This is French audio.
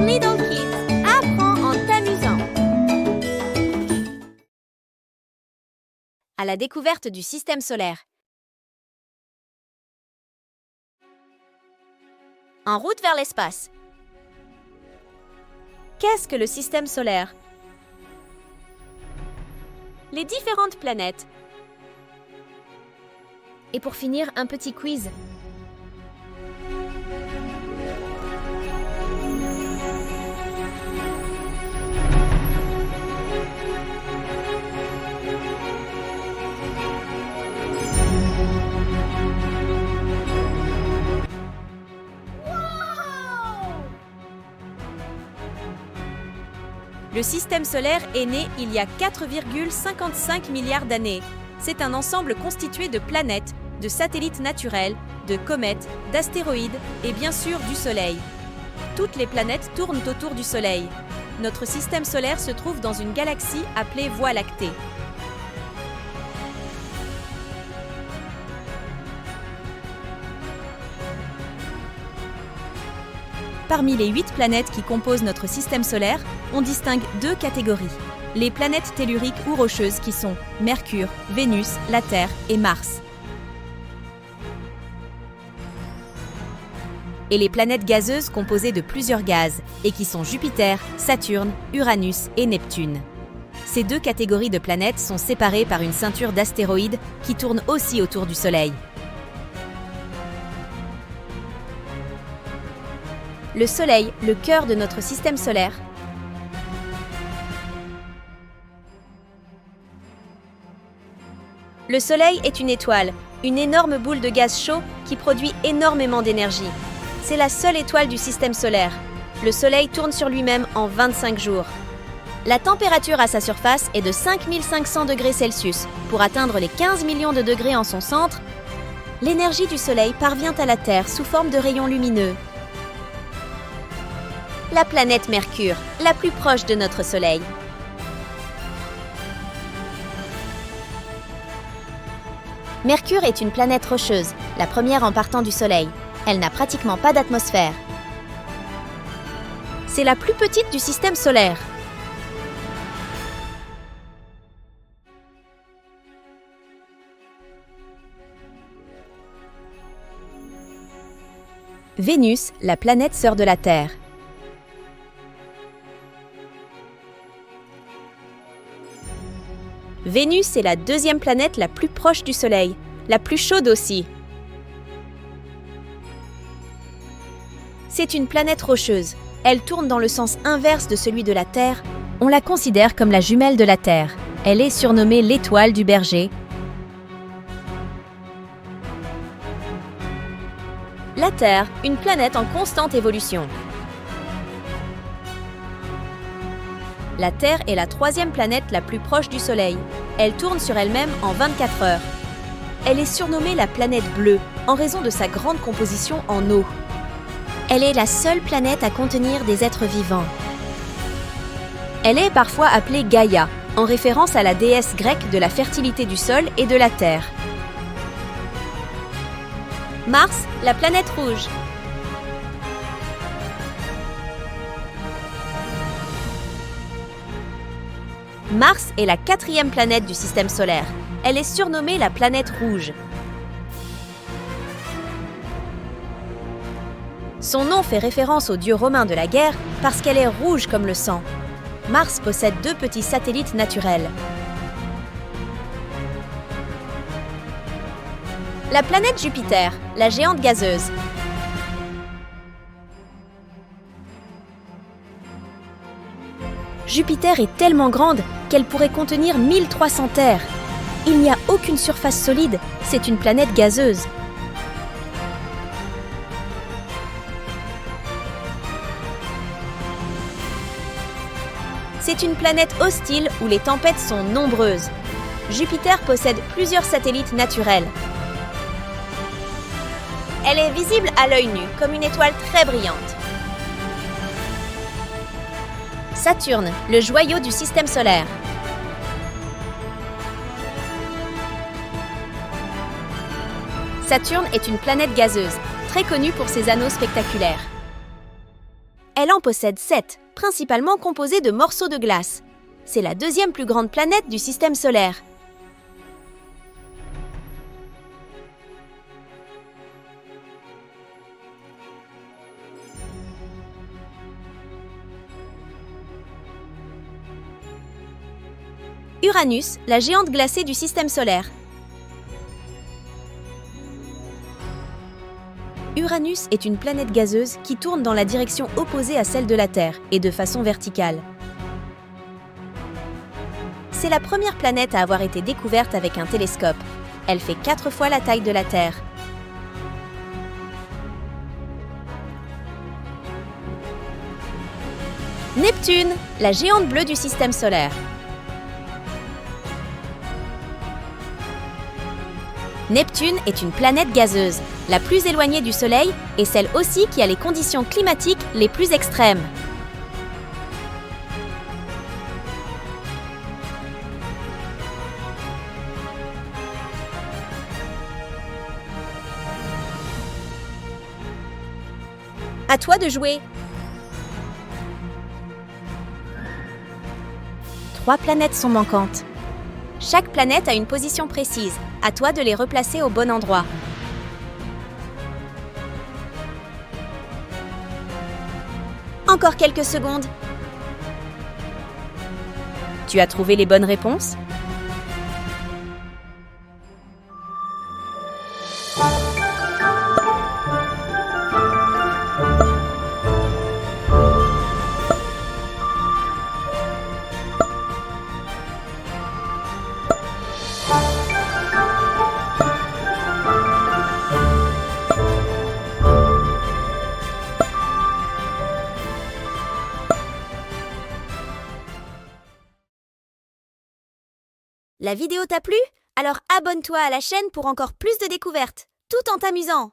Little Kids, apprends en t'amusant. À la découverte du système solaire. En route vers l'espace. Qu'est-ce que le système solaire? Les différentes planètes. Et pour finir, un petit quiz. Le système solaire est né il y a 4,55 milliards d'années. C'est un ensemble constitué de planètes, de satellites naturels, de comètes, d'astéroïdes et bien sûr du Soleil. Toutes les planètes tournent autour du Soleil. Notre système solaire se trouve dans une galaxie appelée Voie lactée. Parmi les 8 planètes qui composent notre système solaire, on distingue 2 catégories. Les planètes telluriques ou rocheuses qui sont Mercure, Vénus, la Terre et Mars. Et les planètes gazeuses composées de plusieurs gaz, et qui sont Jupiter, Saturne, Uranus et Neptune. Ces 2 catégories de planètes sont séparées par une ceinture d'astéroïdes qui tournent aussi autour du Soleil. Le Soleil, le cœur de notre système solaire. Le Soleil est une étoile, une énorme boule de gaz chaud qui produit énormément d'énergie. C'est la seule étoile du système solaire. Le Soleil tourne sur lui-même en 25 jours. La température à sa surface est de 5500 degrés Celsius. Pour atteindre les 15 millions de degrés en son centre, l'énergie du Soleil parvient à la Terre sous forme de rayons lumineux. La planète Mercure, la plus proche de notre Soleil. Mercure est une planète rocheuse, la première en partant du Soleil. Elle n'a pratiquement pas d'atmosphère. C'est la plus petite du système solaire. Vénus, la planète sœur de la Terre. Vénus est la deuxième planète la plus proche du Soleil, la plus chaude aussi. C'est une planète rocheuse. Elle tourne dans le sens inverse de celui de la Terre. On la considère comme la jumelle de la Terre. Elle est surnommée l'étoile du berger. La Terre, une planète en constante évolution. La Terre est la troisième planète la plus proche du Soleil. Elle tourne sur elle-même en 24 heures. Elle est surnommée la planète bleue en raison de sa grande composition en eau. Elle est la seule planète à contenir des êtres vivants. Elle est parfois appelée Gaïa, en référence à la déesse grecque de la fertilité du sol et de la terre. Mars, la planète rouge. Mars est la 4e planète du système solaire. Elle est surnommée la planète rouge. Son nom fait référence au dieu romain de la guerre parce qu'elle est rouge comme le sang. Mars possède 2 petits satellites naturels. La planète Jupiter, la géante gazeuse. Jupiter est tellement grande qu'elle pourrait contenir 1300 terres. Il n'y a aucune surface solide, c'est une planète gazeuse. C'est une planète hostile où les tempêtes sont nombreuses. Jupiter possède plusieurs satellites naturels. Elle est visible à l'œil nu, comme une étoile très brillante. Saturne, le joyau du système solaire. Saturne est une planète gazeuse, très connue pour ses anneaux spectaculaires. Elle en possède 7, principalement composées de morceaux de glace. C'est la deuxième plus grande planète du système solaire. Uranus, la géante glacée du système solaire. Uranus est une planète gazeuse qui tourne dans la direction opposée à celle de la Terre et de façon verticale. C'est la première planète à avoir été découverte avec un télescope. Elle fait 4 fois la taille de la Terre. Neptune, la géante bleue du système solaire. Neptune est une planète gazeuse, la plus éloignée du Soleil et celle aussi qui a les conditions climatiques les plus extrêmes. À toi de jouer. 3 planètes sont manquantes. Chaque planète a une position précise. À toi de les replacer au bon endroit. Encore quelques secondes. Tu as trouvé les bonnes réponses? La vidéo t'a plu? Alors abonne-toi à la chaîne pour encore plus de découvertes, tout en t'amusant!